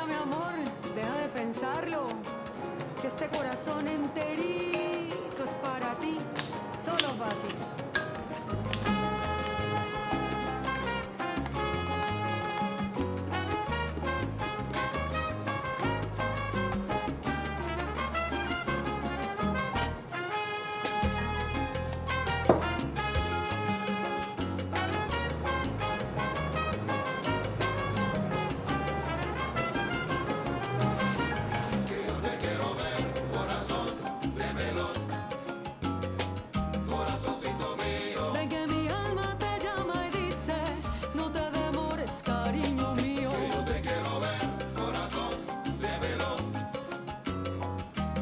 mi amor, deja de pensarlo, que este corazón enterito es para ti, solo para ti. Ven que mi alma te llama y dice, no te demores, cariño mío. Que yo te quiero ver, corazón de melón,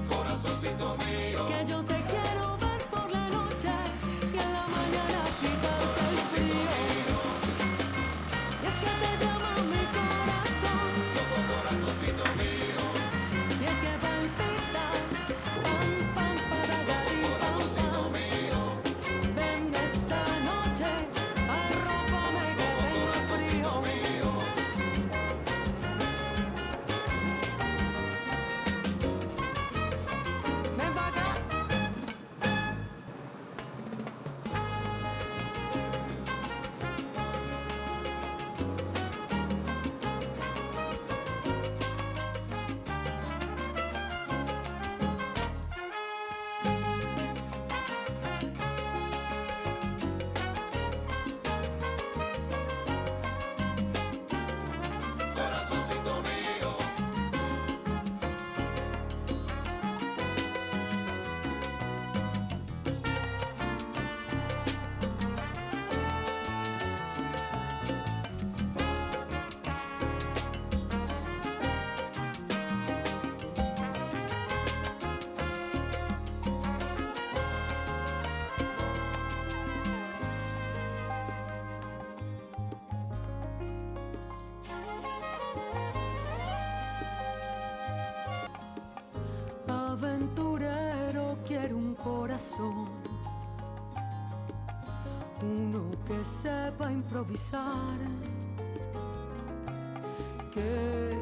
corazoncito mío. Que yo te quiero ver por la noche y en la mañana quitarte el frío. Y es que te llama mi corazón, loco corazoncito mío. Y es que palpita, pam, pam, para corazoncito mío. Ven esta noche, arrópame que tengo frío. Ven pa' acá. Corazoncito mío. Aventurero quiere un corazón, uno que sepa improvisar, que